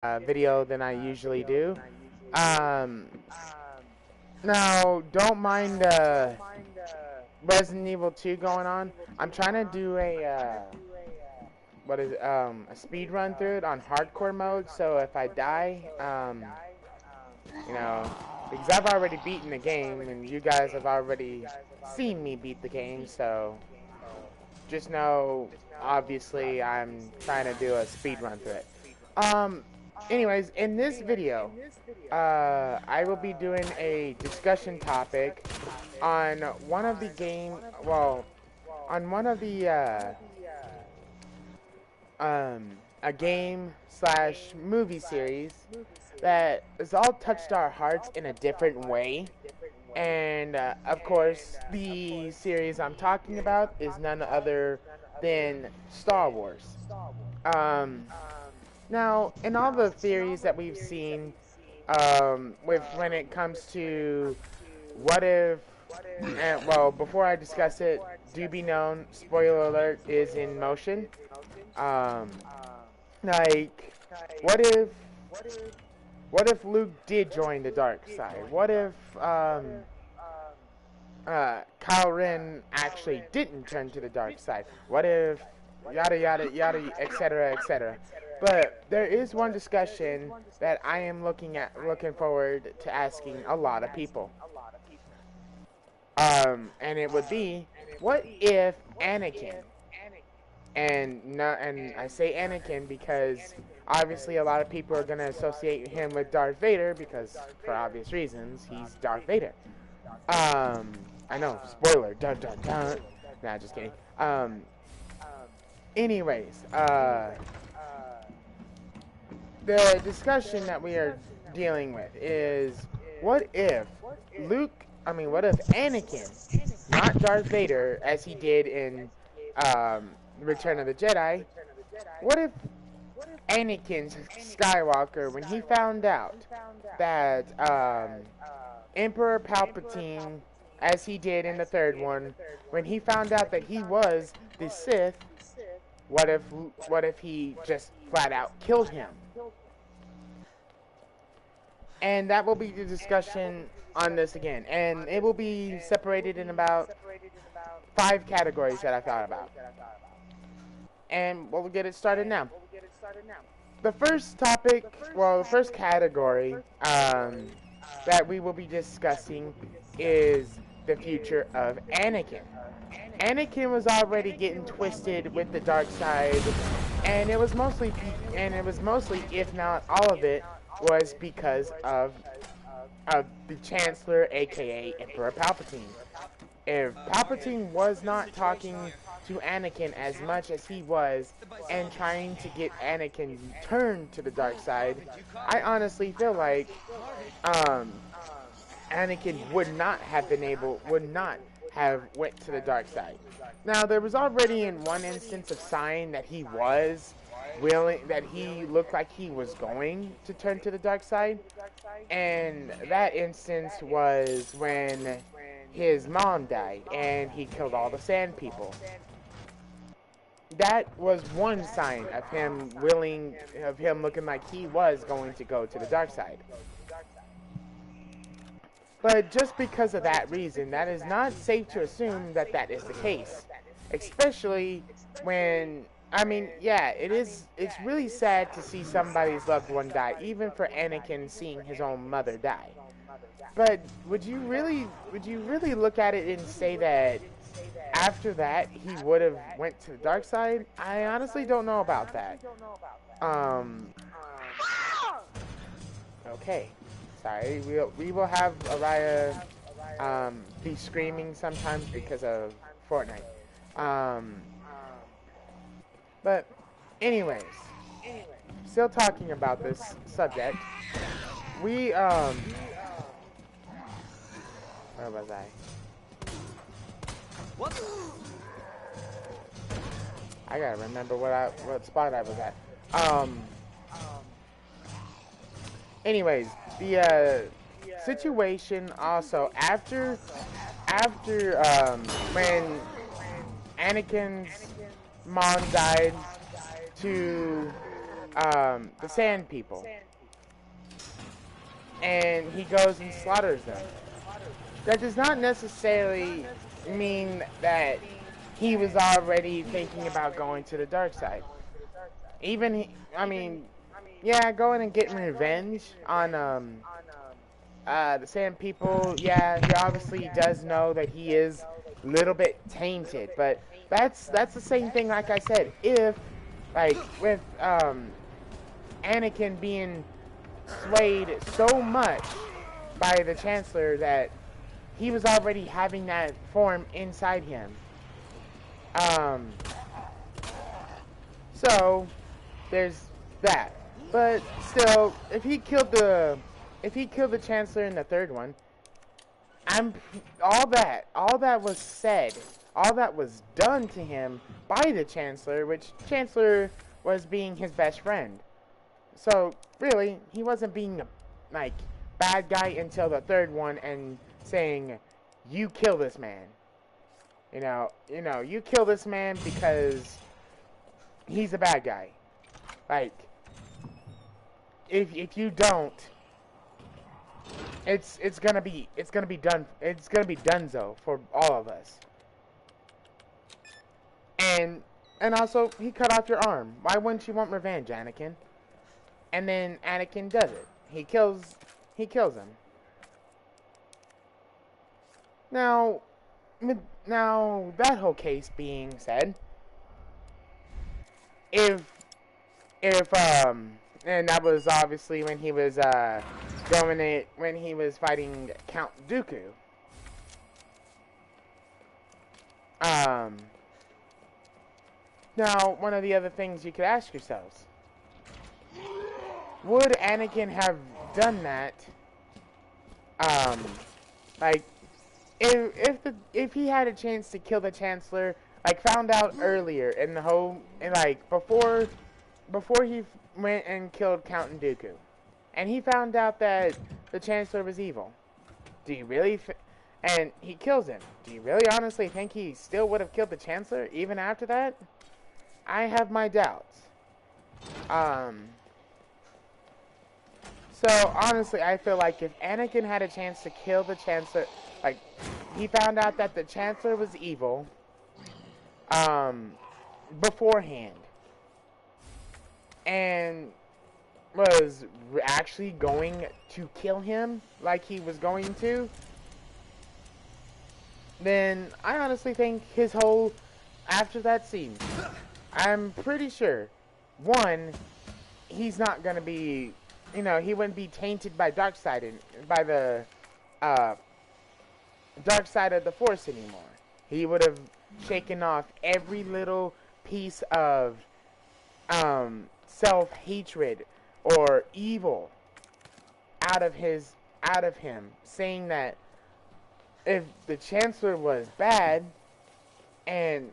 video than I usually do. Um, Now, don't mind Resident Evil 2 going on. I'm trying to do a speed run through it on hardcore mode. So if I die, you know, because I've already beaten the game and you guys have already seen me beat the game, so just know, obviously, I'm trying to do a speed run through it. Um, Anyways, in this video, I will be doing a discussion topic on one of the game, well, on one of the, a game slash movie series that has all touched our hearts in a different way. And, of course, the series I'm talking about is none other than Star Wars. Um, Now, in all the theories that we've seen, with when it comes to what if, and well, before I discuss it, do be known, spoiler alert is in motion. Um, like, what if, what if Luke did join the dark side? What if, Kylo Ren actually didn't turn to the dark side? What if, yada yada yada, etc., etc. But there is one discussion that I am looking forward to asking a lot of people. And it would be, what if Anakin, and I say Anakin because obviously a lot of people are gonna associate him with Darth Vader because for obvious reasons he's Darth Vader. I know, spoiler, dun dun dun. Nah, just kidding. Anyways, the discussion that we are dealing with is, what if what if Anakin, not Darth Vader as he did in Return of the Jedi, what if Anakin Skywalker, when he found out that Emperor Palpatine, as he did in the third one, when he found out that he was the Sith, what if he just flat out killed him? And that will be the discussion on this again. And it will be separated in about 5 categories that I thought about. And we'll get it started now. The first topic, well, the first category that we will be discussing is the future of Anakin. Anakin was already getting twisted with the dark side, and it was mostly, if not all of it, was because of the Chancellor, aka Emperor Palpatine. If Palpatine was not talking to Anakin as much as he was and trying to get Anakin turned to the dark side, I honestly feel like Anakin would not have went to the dark side. Now, there was already in one instance of sign that he was that he looked like he was going to turn to the dark side, and that instance was when his mom died and he killed all the sand people. That was one sign of him looking like he was going to go to the dark side. But just because of that reason, that is not safe to assume that that is the case. Especially when, I mean, yeah, it's really sad to see somebody's loved one die, even for Anakin seeing his own mother die. But would you really look at it and say that after that he would have went to the dark side? I honestly don't know about that. Okay. Sorry, we will have Araya be screaming sometimes because of Fortnite. But anyways, still talking about this subject. We where was I? I gotta remember what spot I was at. Anyways, the situation also after when Anakin's mom died to the Sand People, and he goes and slaughters them. That does not necessarily mean that he was already thinking about going to the dark side. I mean, yeah, going and getting revenge on the Sand People. Yeah, he obviously does know that he is a little bit tainted, but that's the same thing. Like I said, if like with Anakin being swayed so much by the Chancellor that he was already having that form inside him. Um, so there's that. But still, if he killed the Chancellor in the third one, all that was said, all that was done to him by the Chancellor, which Chancellor was being his best friend. So really, he wasn't being a like bad guy until the third one and saying, "You kill this man." You kill this man because he's a bad guy. Like, if you don't, it's gonna be donezo for all of us. And also he cut off your arm. Why wouldn't you want revenge, Anakin? And then Anakin does it. He kills him. Now that whole case being said, if and that was obviously when he was when he was fighting Count Dooku. Now one of the other things you could ask yourselves: would Anakin have done that? Like, if he had a chance to kill the Chancellor, like found out earlier in the whole, and like before he went and killed Count Dooku, and he found out that the Chancellor was evil, do you really? And he kills him. Do you really honestly think he still would have killed the Chancellor even after that? I have my doubts. So honestly, I feel like if Anakin had a chance to kill the Chancellor, like he found out that the Chancellor was evil, beforehand, and was actually going to kill him like he was going to, then I honestly think his whole, after that scene, I'm pretty sure, one, he's not gonna be, he wouldn't be tainted by by the dark side of the Force anymore. He would have shaken off every little piece of self-hatred or evil out of him, saying that if the Chancellor was bad and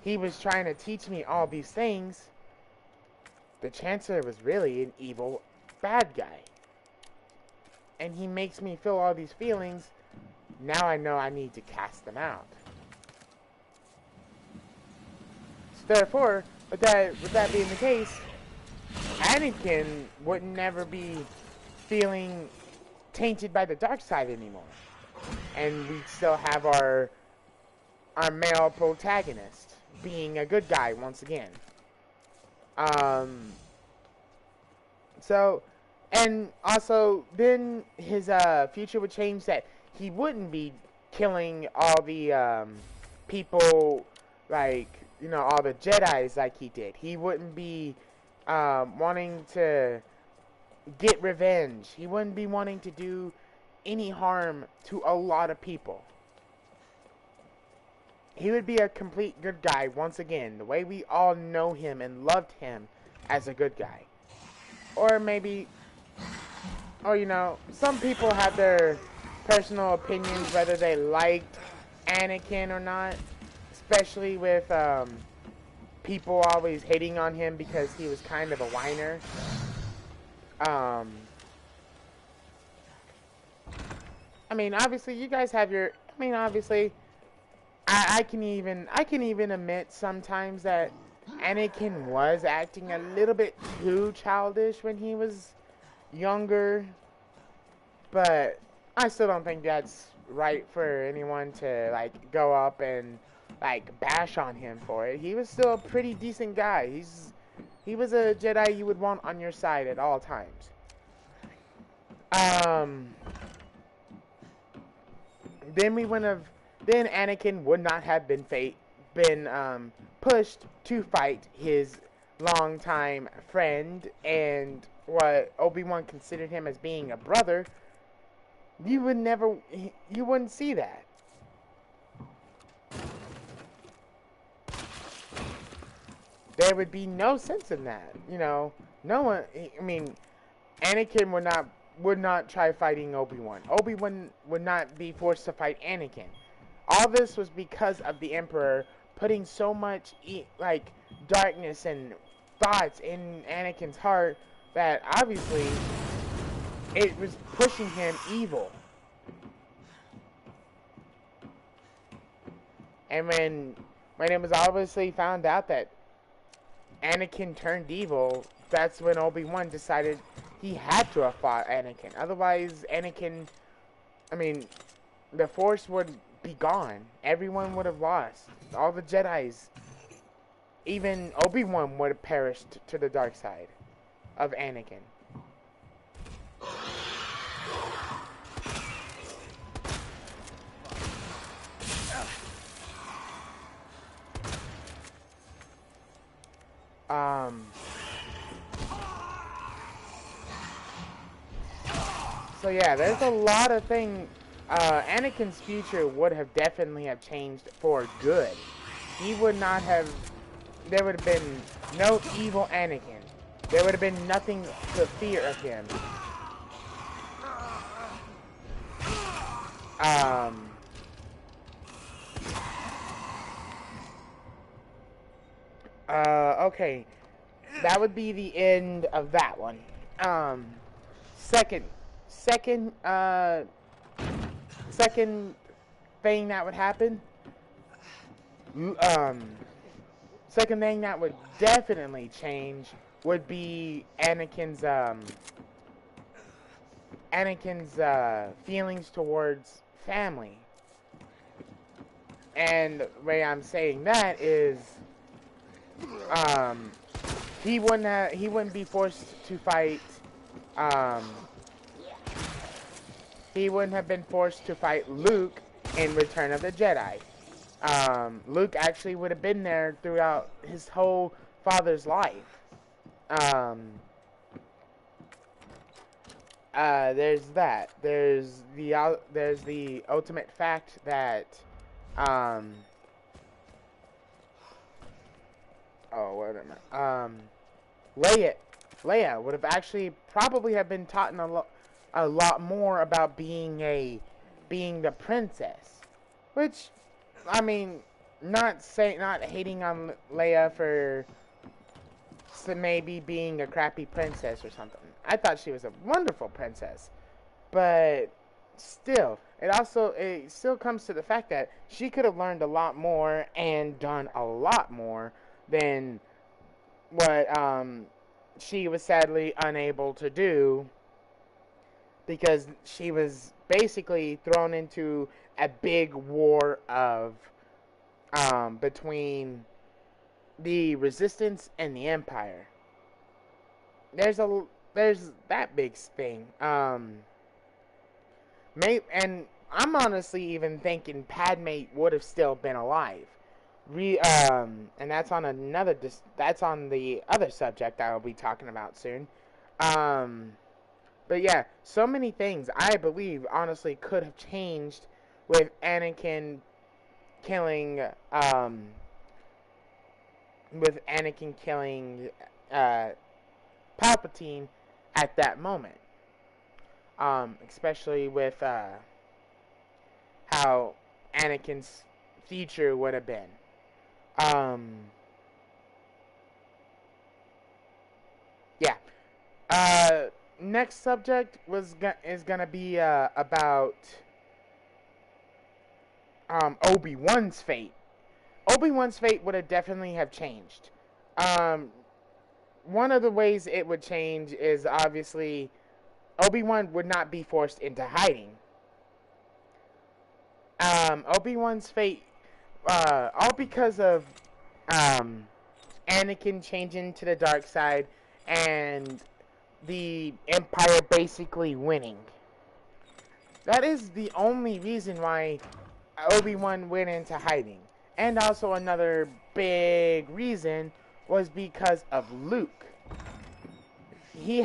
he was trying to teach me all these things, the Chancellor was really an evil bad guy. And he makes me feel all these feelings. Now I know I need to cast them out. So therefore, with that being the case, Anakin would never be feeling tainted by the dark side anymore. And we'd still have our male protagonist being a good guy once again. So, and also then his future would change, that he wouldn't be killing all the people, like, all the Jedis like he did. He wouldn't be wanting to get revenge. He wouldn't be wanting to do any harm to a lot of people. He would be a complete good guy once again, the way we all know him and loved him as a good guy. Or maybe, some people have their personal opinions whether they liked Anakin or not, especially with people always hating on him because he was kind of a whiner. I mean, obviously, you guys have your. I mean, obviously, I can even admit sometimes that Anakin was acting a little bit too childish when he was younger, but I still don't think that's right for anyone to like go up and like bash on him for it. He was still a pretty decent guy. He was a Jedi you would want on your side at all times. Um, then we wouldn't have. Then Anakin would not have been pushed to fight his longtime friend and what Obi-Wan considered him as being a brother. You wouldn't see that. There would be no sense in that. You know, no one. I mean, Anakin would not try fighting Obi-Wan. Obi-Wan would not be forced to fight Anakin. All this was because of the Emperor putting so much like darkness and thoughts in Anakin's heart that obviously it was pushing him evil. And when it was obviously found out that Anakin turned evil, that's when Obi-Wan decided he had to have fought Anakin. Otherwise, Anakin, I mean, the Force would be gone. Everyone would have lost. All the Jedis. Even Obi-Wan would have perished to the dark side of Anakin. So yeah, there's a lot of things. Anakin's future would have definitely have changed for good. He would not have. There would have been no evil Anakin. There would have been nothing to fear of him. Okay. That would be the end of that one. Second thing that would happen. Second thing that would definitely change would be Anakin's feelings towards family. And the way I'm saying that is, he wouldn't be forced to fight. He wouldn't have been forced to fight Luke in Return of the Jedi. Luke actually would have been there throughout his whole father's life. There's that. There's the ultimate fact that Leia would have actually probably have been taught a lot more about being the princess, which, I mean, not hating on Leia for maybe being a crappy princess or something. I thought she was a wonderful princess, but still, it still comes to the fact that she could have learned a lot more and done a lot more than what she was sadly unable to do, because she was basically thrown into a big war of between the Resistance and the Empire. There's that big thing. And I'm honestly even thinking Padme would have still been alive. And that's on that's on the other subject I'll be talking about soon. But yeah, so many things I believe honestly could have changed with Anakin killing Palpatine at that moment. Especially with how Anakin's future would have been. Yeah. Next subject is gonna be about Obi-Wan's fate. Obi-Wan's fate would have definitely have changed. Um, one of the ways it would change is obviously Obi-Wan would not be forced into hiding. Obi-Wan's fate, all because of um, Anakin changing to the dark side and the Empire basically winning. That is the only reason why Obi-Wan went into hiding. And also another big reason was because of Luke. He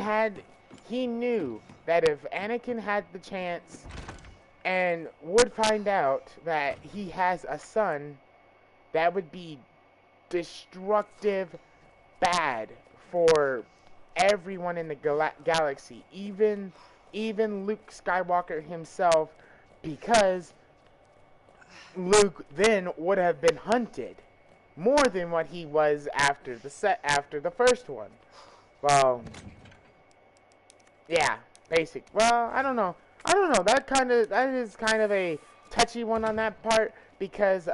knew that if Anakin had the chance and would find out that he has a son, that would be destructive bad for everyone in the galaxy, even Luke Skywalker himself, because Luke then would have been hunted more than what he was after the first one. Well, yeah, basic. Well, I don't know. That is kind of a touchy one on that part because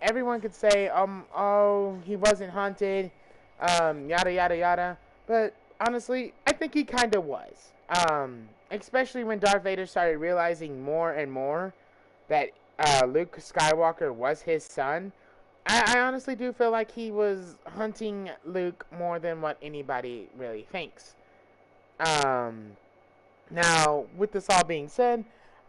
everyone could say oh, he wasn't hunted, yada yada yada, but honestly, I think he kind of was. Especially when Darth Vader started realizing more and more that Luke Skywalker was his son. I honestly do feel like he was hunting Luke more than what anybody really thinks. Um, Now, with this all being said,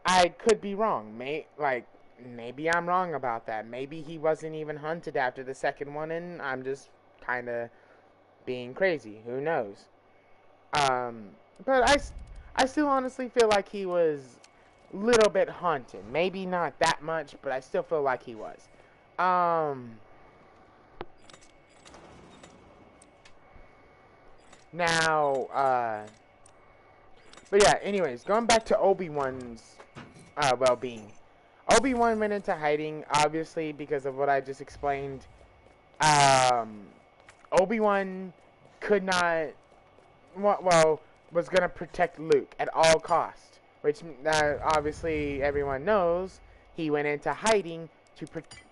I could be wrong. Maybe I'm wrong about that. Maybe he wasn't even hunted after the second one, and I'm just kind of being crazy. Who knows? Um, but I still honestly feel like he was a little bit hunted. Maybe not that much, but I still feel like he was. Um, Now, but yeah, anyways, going back to Obi-Wan's well-being. Obi-Wan went into hiding, obviously, because of what I just explained. Um, Obi-Wan could not, was going to protect Luke at all costs, which obviously everyone knows he went into hiding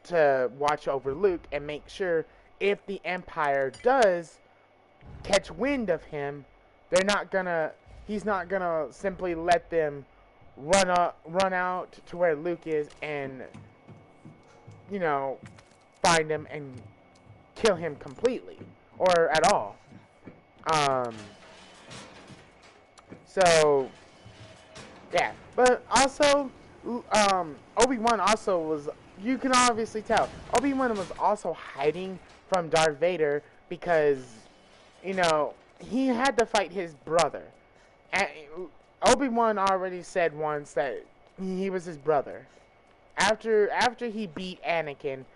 to watch over Luke and make sure if the Empire does catch wind of him, he's not gonna simply let them run out to where Luke is and find him and kill him completely or at all. Um, so yeah, but also Obi-Wan also was. You can obviously tell Obi-Wan was also hiding from Darth Vader because he had to fight his brother. And Obi-Wan already said once that he was his brother. After he beat Anakin,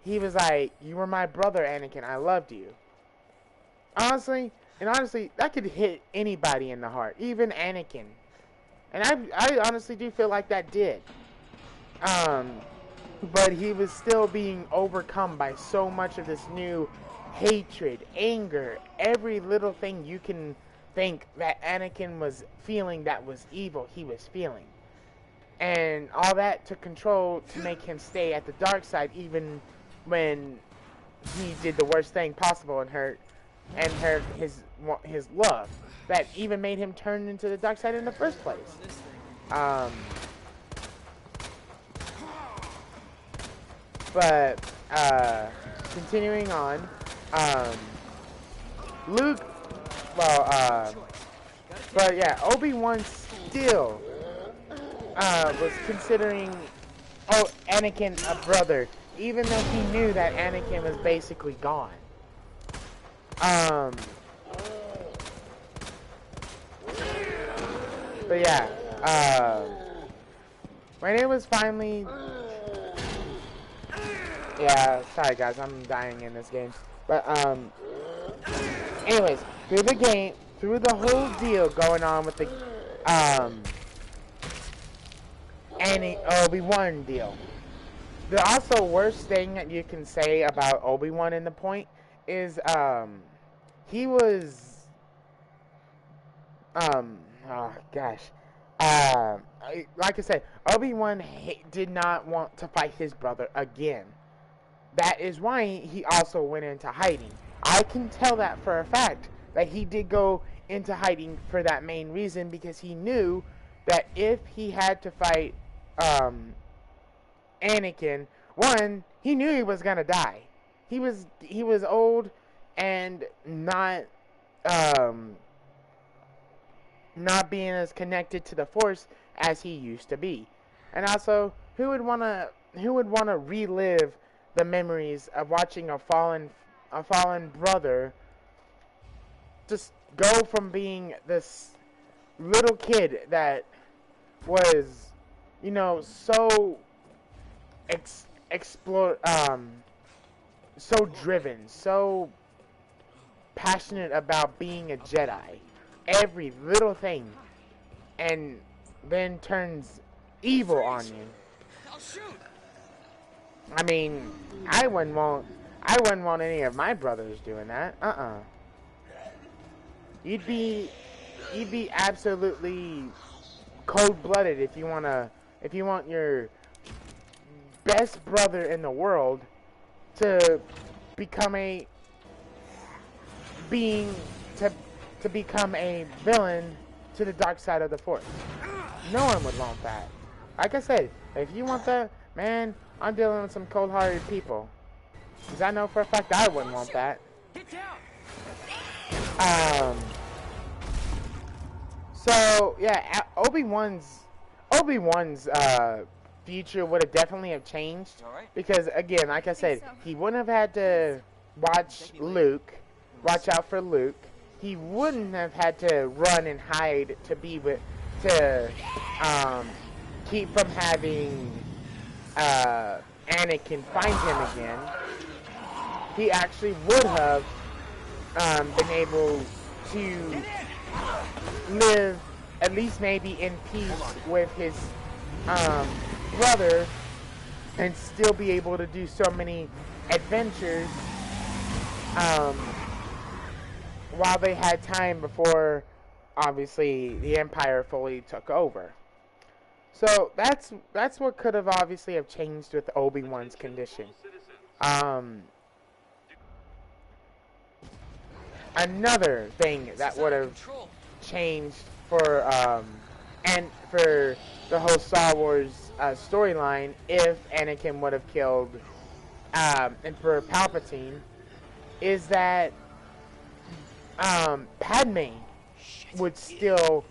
he was like, "You were my brother, Anakin. I loved you." Honestly, that could hit anybody in the heart, even Anakin. And I honestly do feel like that did. But he was still being overcome by so much of this new hatred, anger, every little thing you can think that Anakin was feeling that was evil, he was feeling. And all that took control to make him stay at the dark side even when he did the worst thing possible and hurt his love. That even made him turn into the dark side in the first place. But continuing on, Luke, but yeah, Obi-Wan still was considering Anakin a brother, even though he knew that Anakin was basically gone. But yeah, when it was finally, yeah, sorry guys, I'm dying in this game. But anyways, through the whole deal going on with the Obi-Wan deal. The also worst thing that you can say about Obi-Wan in the point is he was oh gosh. Like I said, Obi-Wan did not want to fight his brother again. that is why he also went into hiding. I can tell that for a fact that he did go into hiding for that main reason, because he knew that if he had to fight Anakin, one, he knew he was gonna die. He was old and not being as connected to the Force as he used to be. And also, who would wanna relive the memories of watching a fallen brother just go from being this little kid that was, so so driven, so passionate about being a Jedi, every little thing, and then turns evil on you. I'll shoot. I mean, I wouldn't want any of my brothers doing that. You'd be absolutely cold-blooded if you want your best brother in the world to become a villain to the dark side of the Force. No one would want that. Like I said, if you want that, man, I'm dealing with some cold-hearted people. Because I know for a fact I wouldn't want that. So yeah, Obi-Wan's future would have definitely have changed, because again, like I said, he wouldn't have had to watch out for Luke. He wouldn't have had to run and hide to keep from having Anakin find him again. He actually would have been able to live at least maybe in peace with his brother, and still be able to do so many adventures while they had time before, obviously, the Empire fully took over. So that's what could have obviously have changed with Obi-Wan's condition. Another thing that would have changed for the whole Star Wars storyline, if Anakin would have killed Emperor Palpatine, is that Padme would still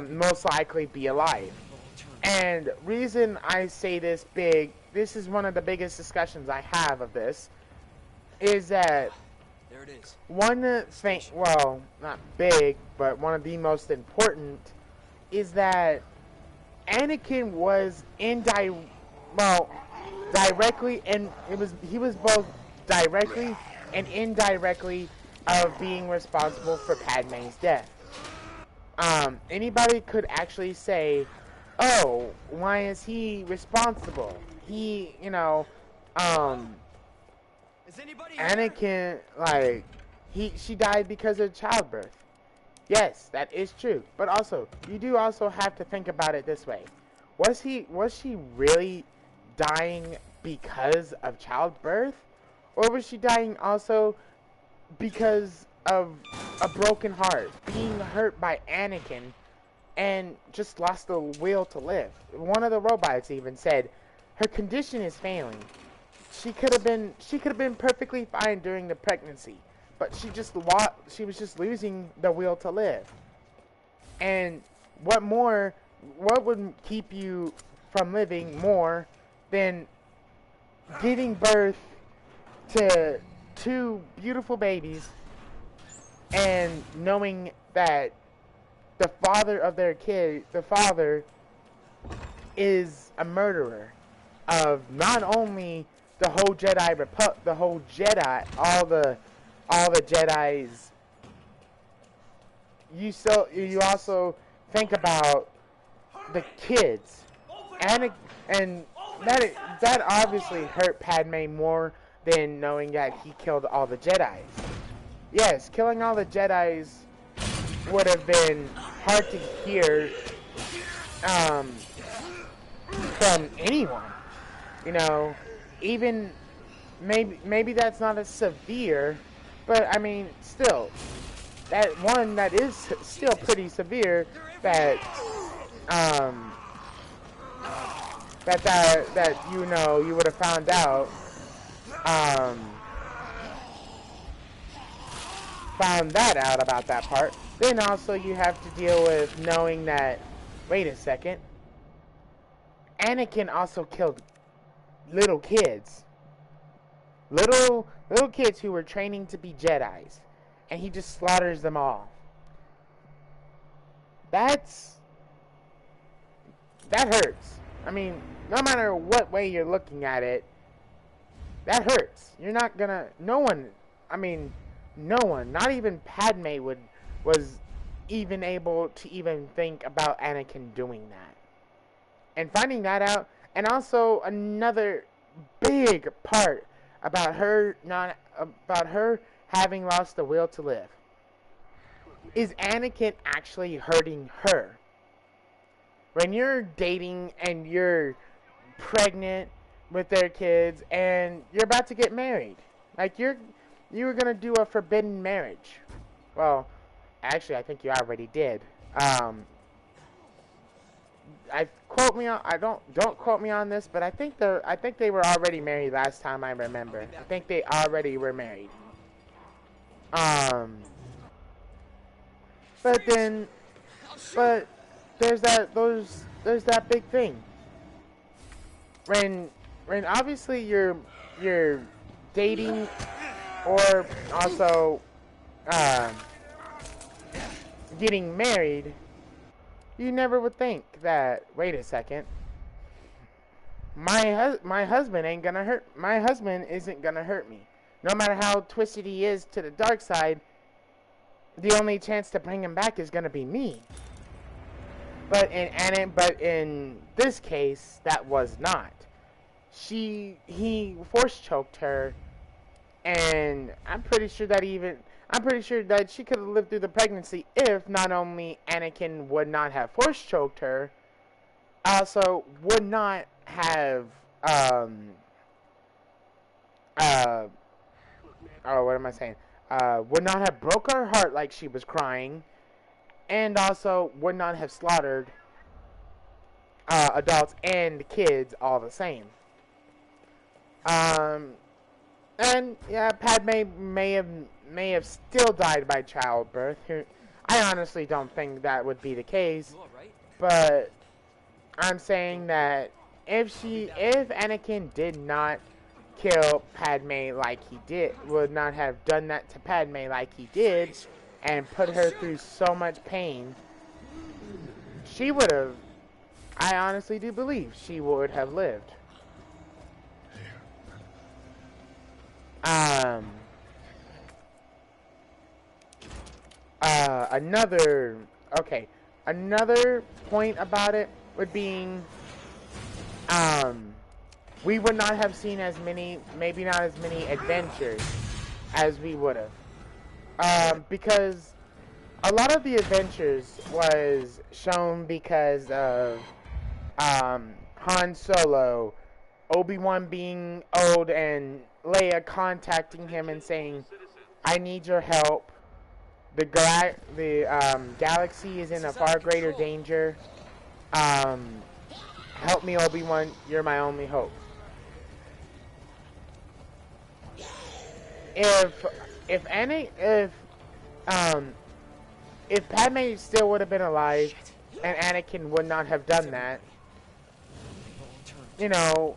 most likely be alive. And reason I say this is one of the biggest discussions I have of this, is that there it is. One thing, well, not big, but one of the most important, is that Anakin was directly, and he was both directly and indirectly of being responsible for Padme's death. Anybody could actually say, oh, why is he responsible? He, Anakin, she died because of childbirth. Yes, that is true. But also, you do also have to think about it this way. Was she really dying because of childbirth? Or was she dying also because of a broken heart, being hurt by Anakin, and just lost the will to live? One of the robots even said her condition is failing. She could have been perfectly fine during the pregnancy, but she was just losing the will to live. And what would keep you from living more than giving birth to two beautiful babies and knowing that the father of their kid, is a murderer of not only the whole all the Jedis. You also think about the kids, and that obviously hurt Padme more than knowing that he killed all the Jedis. Yes, killing all the Jedis would have been hard to hear from anyone. Even maybe that's not as severe, but I mean, still, that is still pretty severe. That um that you know you would have found out um found that out about that part. Then also you have to deal with knowing that, wait a second, Anakin also killed little kids. Little kids who were training to be Jedis. And he just slaughters them all. That hurts. I mean, no matter what way you're looking at it, that hurts. You're not gonna, no one, I mean, no one, not even Padme was even able to even think about Anakin doing that. And finding that out, and also another big part about her having lost the will to live. Is Anakin actually hurting her? When you're dating and you're pregnant with their kids and you're about to get married, like you were gonna do a forbidden marriage. Well, actually, I think you already did. I don't quote me on this, but I think they were already married last time I remember. I think they already were married. But there's that big thing. When obviously you're dating or also getting married, you never would think that, wait a second, my husband isn't gonna hurt me. No matter how twisted he is to the dark side, the only chance to bring him back is gonna be me. But in this case, that was not. He force choked her, and I'm pretty sure that she could have lived through the pregnancy if not only Anakin would not have force choked her, also would not have what am I saying? Would not have broke her heart like she was crying, and also would not have slaughtered adults and kids all the same. And yeah, Padme may have still died by childbirth. I honestly don't think that would be the case, but I'm saying that if Anakin did not kill Padme like he did, would not have done that to Padme like he did, and put her through so much pain, she would have, I honestly do believe she would have lived. Another point about it would be, we would not have seen maybe not as many adventures as we would have. Because a lot of the adventures was shown because of, Han Solo, Obi-Wan being old, and Leia contacting him and saying, I need your help. The galaxy is in a far greater danger. Help me, Obi-Wan. You're my only hope. If Padme still would have been alive and Anakin would not have done that, you know,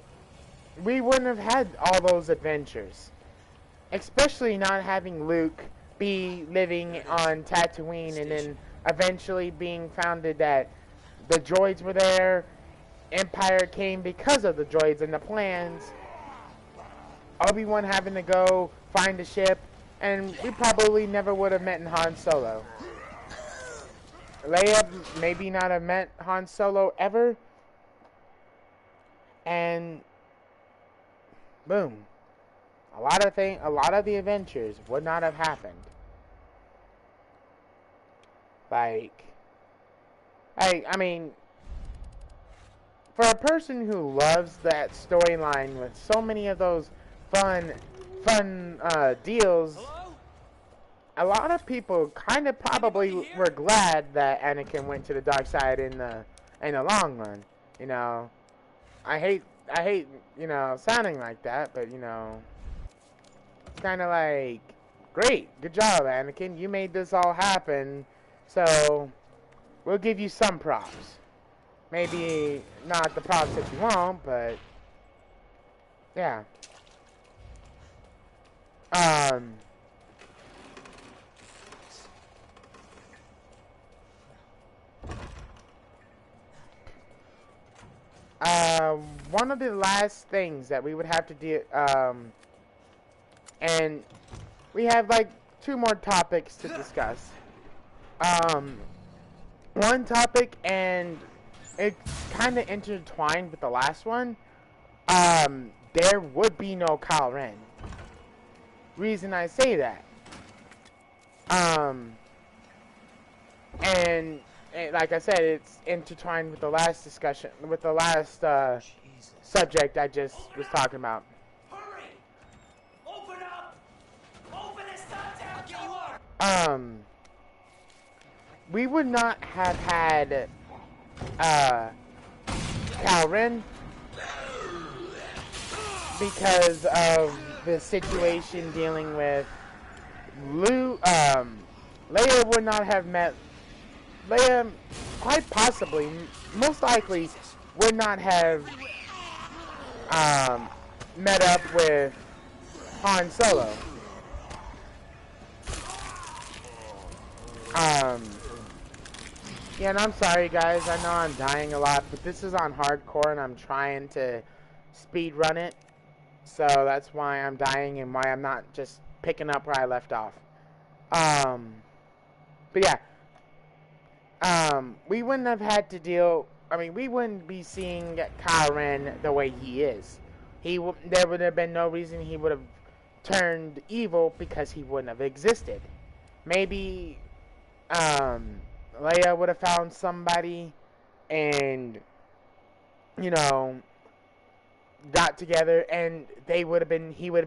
we wouldn't have had all those adventures. Especially not having Luke be living on Tatooine and then eventually being founded that the droids were there, Empire came because of the droids and the plans, Obi-Wan having to go find a ship, and we probably never would have met Han Solo. Leia maybe not have met Han Solo ever, and boom. A lot of the adventures would not have happened. I mean, for a person who loves that storyline with so many of those fun deals, Hello? a lot of people kind of probably Anybody here? were glad that Anakin went to the dark side in the long run. You know, I hate sounding like that, but it's kind of like, great, good job, Anakin, you made this all happen, so we'll give you some props. Maybe not the props that you want, but yeah. Um. One of the last things that we would have to do, and we have like 2 more topics to discuss. One topic, and it's kind of intertwined with the last one. There would be no Kyle Ren. Reason I say that. And like I said, it's intertwined with the last discussion, with the last Jesus. subject I just was talking about. Hurry! Open up! Open this goddamn door! We would not have had Kyle Ren because of the situation dealing with Leia would not have met. Leia, quite possibly, most likely, would not have met up with Han Solo. Yeah, and I'm sorry, guys. I know I'm dying a lot, but this is on hardcore, and I'm trying to speed run it. So that's why I'm dying and why I'm not just picking up where I left off. But yeah. We wouldn't have had to deal. I mean, we wouldn't be seeing Kyle Ren the way he is. There would have been no reason he would have turned evil because he wouldn't have existed. Maybe, Leia would have found somebody and, got together, and he would have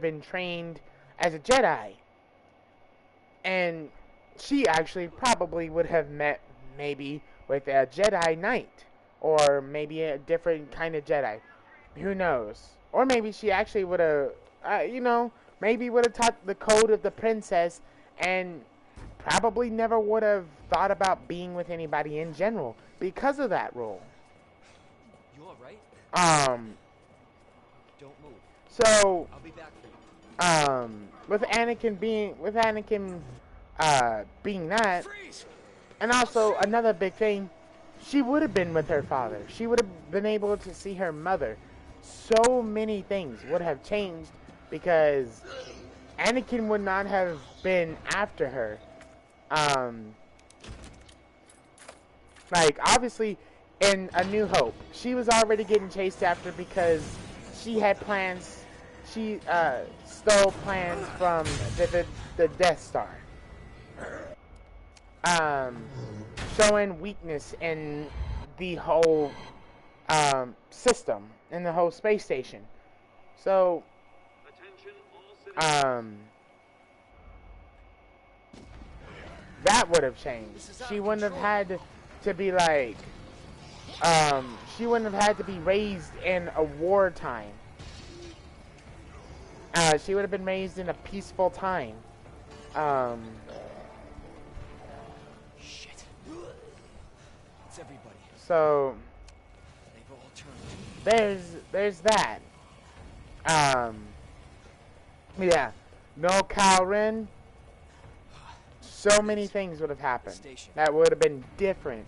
been trained as a Jedi. And she actually probably would have met maybe with a Jedi Knight, or maybe a different kind of Jedi. Who knows? Or maybe she actually would have, maybe would have taught the code of the princess, and probably never would have thought about being with anybody in general because of that role. You alright? Don't move. So, I'll be back for you. with Anakin being that, Freeze! and also another big thing, she would have been with her father. She would have been able to see her mother. So many things would have changed because Anakin would not have been after her. Like, obviously, in A New Hope, she was already getting chased after because she had plans. She stole plans from the Death Star. Showing weakness in the whole system, in the whole space station. So, that would have changed. She wouldn't have had to be like, she wouldn't have had to be raised in a wartime. She would have been raised in a peaceful time. Shit. It's everybody. So They've all turned. there's that. Yeah, no Kyle Ren. So many things would have happened Station. that would have been different.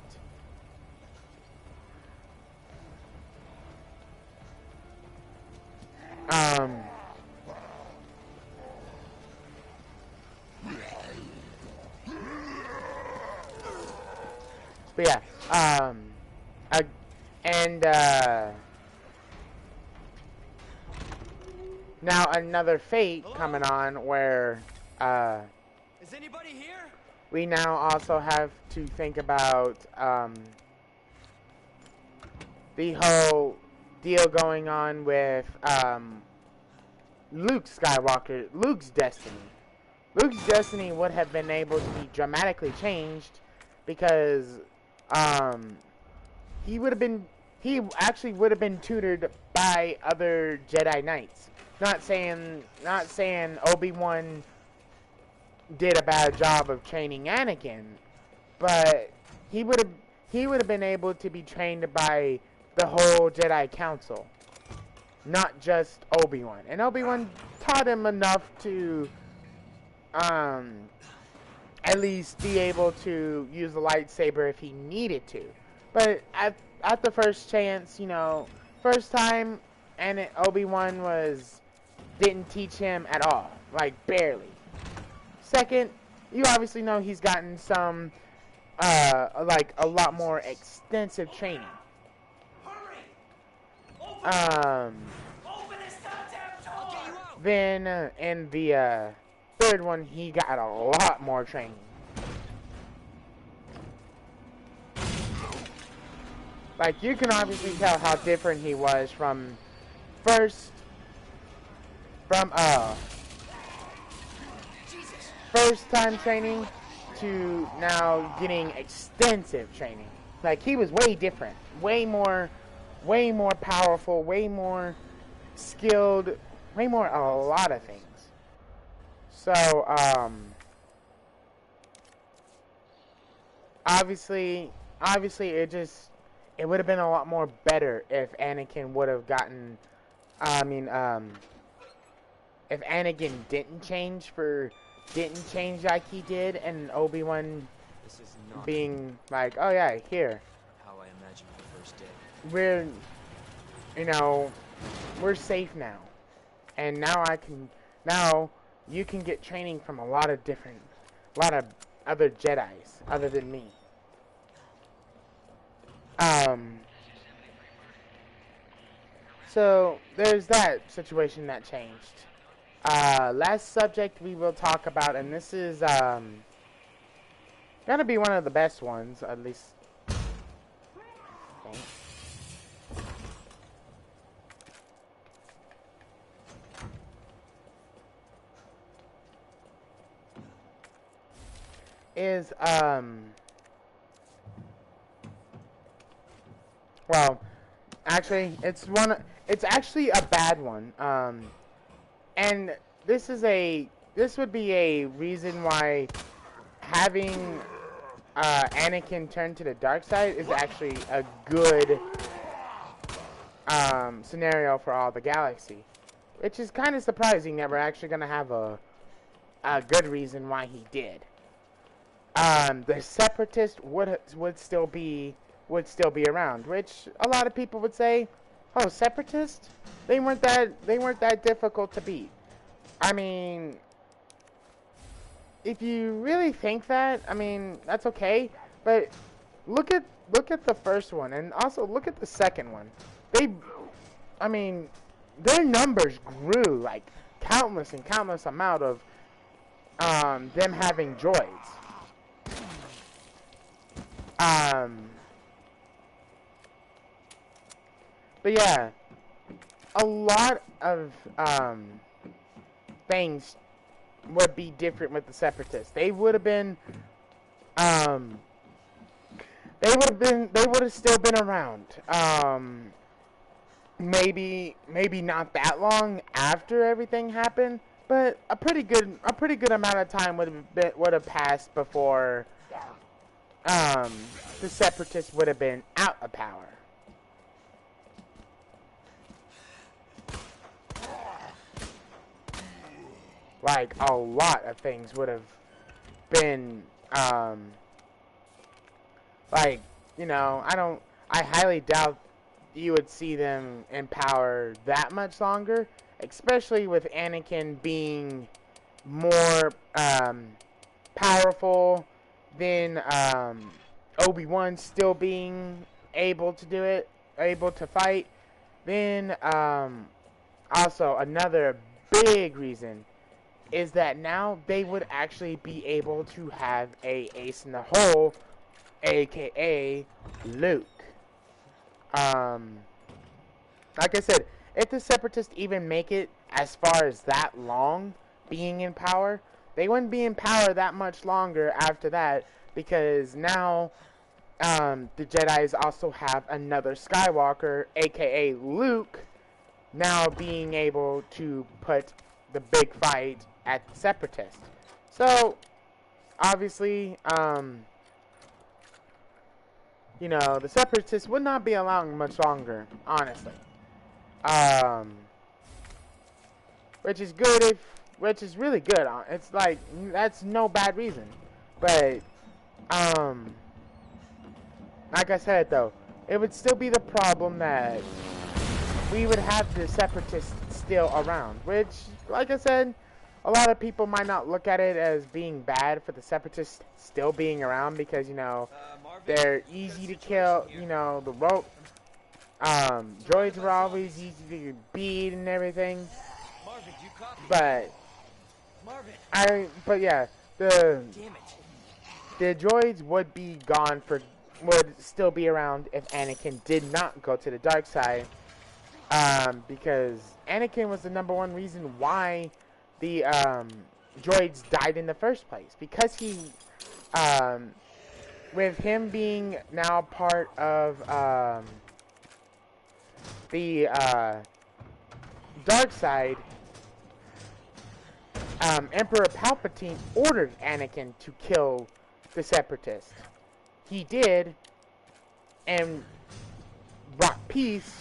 But yeah, now another fate coming on where Is anybody here? we now also have to think about the whole deal going on with Luke Skywalker, Luke's destiny. Luke's destiny would have been able to be dramatically changed because he would have been he actually would have been tutored by other Jedi Knights. Not saying Obi-Wan did a bad job of training Anakin, but he would have been able to be trained by the whole Jedi Council, not just Obi-Wan. And Obi-Wan taught him enough to at least be able to use the lightsaber if he needed to. But at the first chance, first time, and Obi-Wan didn't teach him at all, like barely. Second, you obviously know he's gotten some, like a lot more extensive training. Then in the third one, he got a lot more training. Like, you can obviously tell how different he was from first time training to now getting extensive training. Like, he was way different, way more powerful, way more skilled, way more a lot of things. So, obviously it would have been a lot more better if Anakin would have gotten, if Anakin didn't change like he did, and Obi-Wan being like, oh yeah, here. How I imagined the first day. We're safe now. And now you can get training from a lot of other Jedis other than me. So there's that situation that changed. Last subject we will talk about, and this is gonna be one of the best ones, at least. Okay. Is well, actually, it's actually a bad one. And this would be a reason why having Anakin turn to the dark side is actually a good scenario for all the galaxy, which is kind of surprising that we're actually gonna have a good reason why he did. The Separatists would still be around, which a lot of people would say, oh, Separatists? They weren't that difficult to beat. I mean, if you really think that, I mean, that's okay. But look at the first one, and also look at the second one. Their numbers grew like countless amount of them having droids. But yeah, a lot of things would be different with the Separatists. They would have still been around. Maybe not that long after everything happened, but a pretty good amount of time would have passed before the Separatists would have been out of power. Like, a lot of things would have been, I highly doubt you would see them in power that much longer, especially with Anakin being more, powerful than, Obi-Wan still being able to do it, able to fight. Then, also, another big reason is that now they would actually be able to have a ace in the hole, aka Luke. Like I said, if the Separatists even make it as far as that long being in power. They wouldn't be in power that much longer after that, because now the Jedis also have another Skywalker, aka Luke, now being able to put the big fight at the Separatists. So, obviously, you know, the Separatists would not be around much longer, honestly. Which is good which is really good. It's like, that's no bad reason. But, like I said though, it would still be the problem that we would have the Separatists still around. Which, like I said, a lot of people might not look at it as being bad for the Separatists still being around, because, you know, they're easy to kill. You know, the droids were always easy to beat and everything. But yeah, the droids would be gone would still be around if Anakin did not go to the dark side. Because Anakin was the #1 reason why the droids died in the first place. Because he, with him being now part of the dark side, Emperor Palpatine ordered Anakin to kill the Separatists. He did, and brought peace,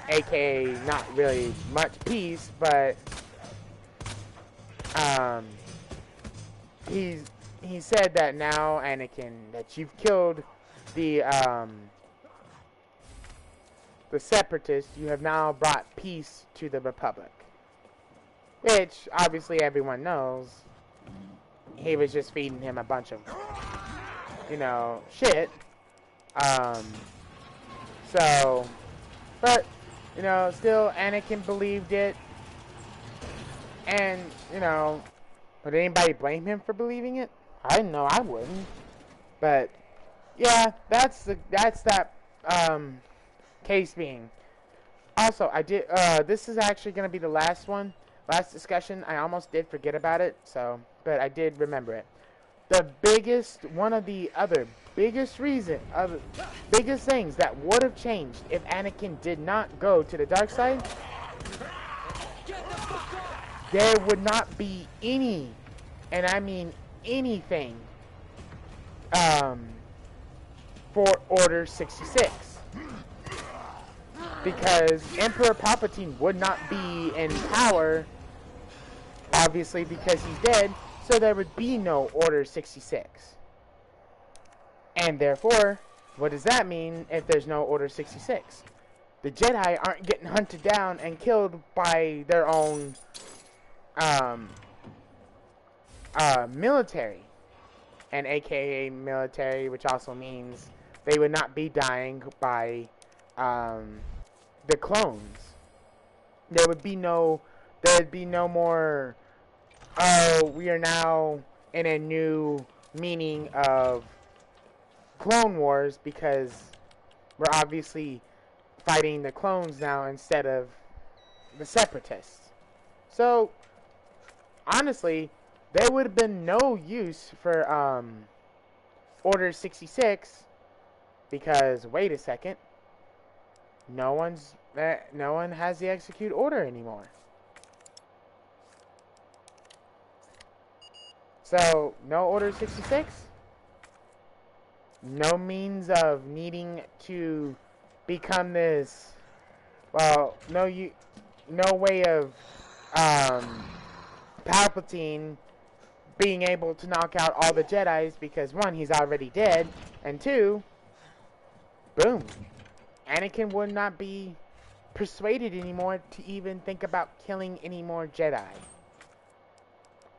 aka not really much peace, but he said that now, Anakin, that you've killed the Separatists, you have now brought peace to the Republic. Which, obviously, everyone knows he was just feeding him a bunch of, you know, shit. So, but, you know, still, Anakin believed it. And, you know, would anybody blame him for believing it? I know I wouldn't. But, yeah, that's that, case being. Also, this is actually going to be the last discussion. I almost did forget about it, but I did remember it. One of the other biggest things that would have changed if Anakin did not go to the dark side, there would not be any, and I mean anything, for Order 66. Because Emperor Palpatine would not be in power, obviously, because he's dead, so there would be no Order 66. And therefore, what does that mean if there's no Order 66? The Jedi aren't getting hunted down and killed by their own military, and aka military, which also means they would not be dying by the clones. There'd be no more, oh, we are now in a new meaning of Clone Wars, because we're obviously fighting the clones now instead of the Separatists. So, honestly, there would have been no use for Order 66, because, wait a second, no one has the execute order anymore. So, no Order 66, no means of needing to become this, well, no way of Palpatine being able to knock out all the Jedis, because 1, he's already dead, and 2, boom, Anakin would not be persuaded anymore to even think about killing any more Jedi.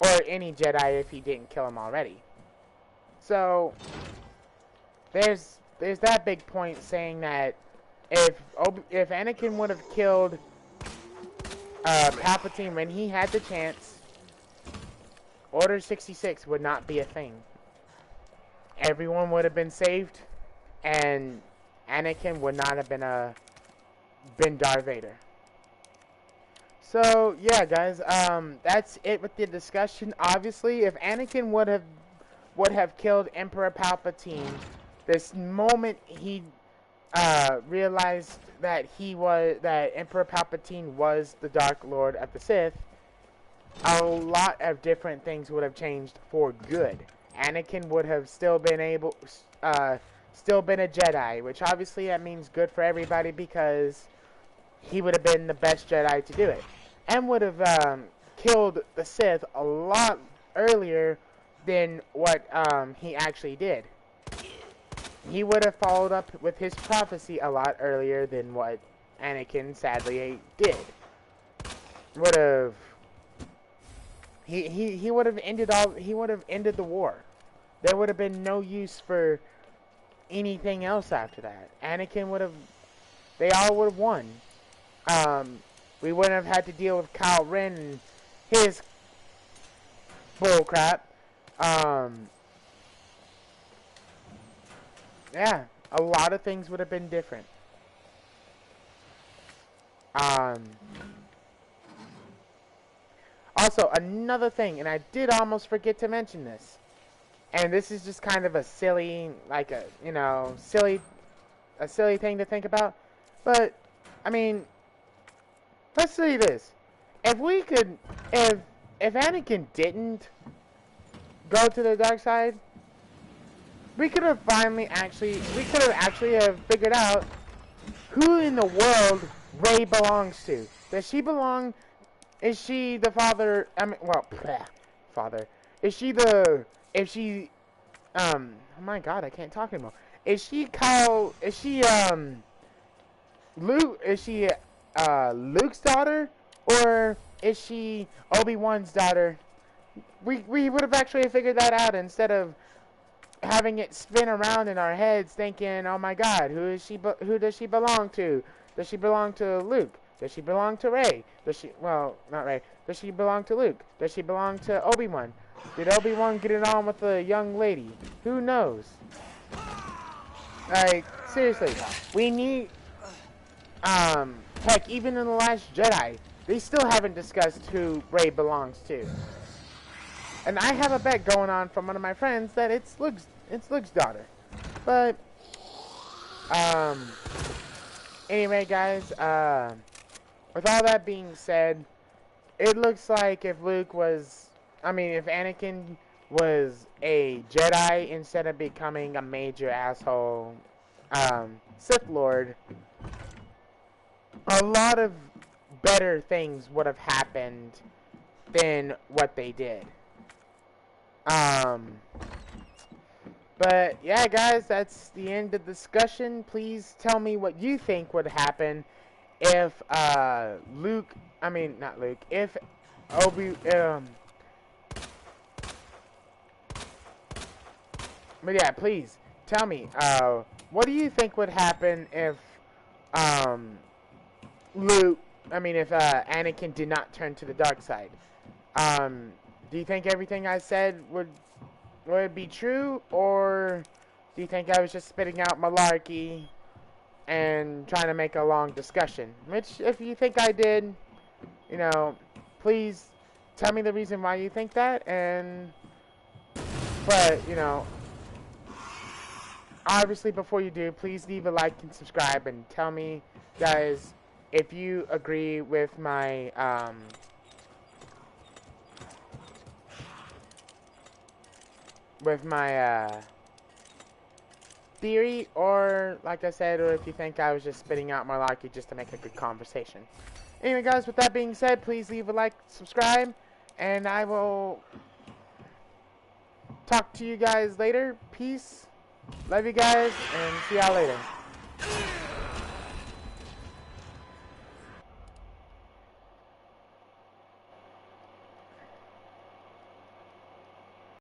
Or any Jedi if he didn't kill him already. So, there's that big point saying that if Anakin would have killed Palpatine when he had the chance, Order 66 would not be a thing. Everyone would have been saved, and Anakin would not have been Darth Vader. So yeah, guys, that's it with the discussion. Obviously, if Anakin would have killed Emperor Palpatine, this moment he realized that Emperor Palpatine was the Dark Lord of the Sith, a lot of different things would have changed for good. Anakin would have still been still been a Jedi, which obviously that means good for everybody because he would have been the best Jedi to do it, and would have killed the Sith a lot earlier than what he actually did. He would have followed up with his prophecy a lot earlier than what Anakin sadly did. Would have he would have ended the war. There would have been no use for anything else after that. They all would have won. We wouldn't have had to deal with Kylo Ren and his bullcrap. Yeah, a lot of things would have been different. Also, another thing, and I did almost forget to mention this, and this is just kind of a silly, silly thing to think about, but, I mean, let's say this. If Anakin didn't go to the dark side, we could have actually have figured out who in the world Rey belongs to. Does she belong? Is she the father? Father. Is she the? If she, oh my God, I can't talk anymore. Is she Kyle? Is she Luke? Is she Luke's daughter, or is she Obi-Wan's daughter? We would have actually figured that out instead of having it spin around in our heads thinking, oh my God, who does she belong to? Does she belong to Luke? Does she belong to Rey? Not Rey. Does she belong to Luke? Does she belong to Obi-Wan? Did Obi-Wan get it on with a young lady? Who knows? Like, seriously, we need, heck, even in The Last Jedi, they still haven't discussed who Rey belongs to. And I have a bet going on from one of my friends that it's Luke's daughter. But, anyway, guys, with all that being said, it looks like if Anakin was a Jedi instead of becoming a major asshole, Sith Lord, a lot of better things would have happened than what they did. But yeah, guys, that's the end of the discussion. Please tell me what you think would happen if if but yeah, please tell me, what do you think would happen if Anakin did not turn to the dark side? Do you think everything I said would be true, or do you think I was just spitting out malarkey and trying to make a long discussion? Which, if you think I did, please tell me the reason why you think that, but, obviously before you do, please leave a like and subscribe, and tell me, guys, if you agree with my, theory, or like I said, or if you think I was just spitting out malarkey just to make a good conversation. Anyway, guys, with that being said, please leave a like, subscribe, and I will talk to you guys later. Peace. Love you guys, and see y'all later.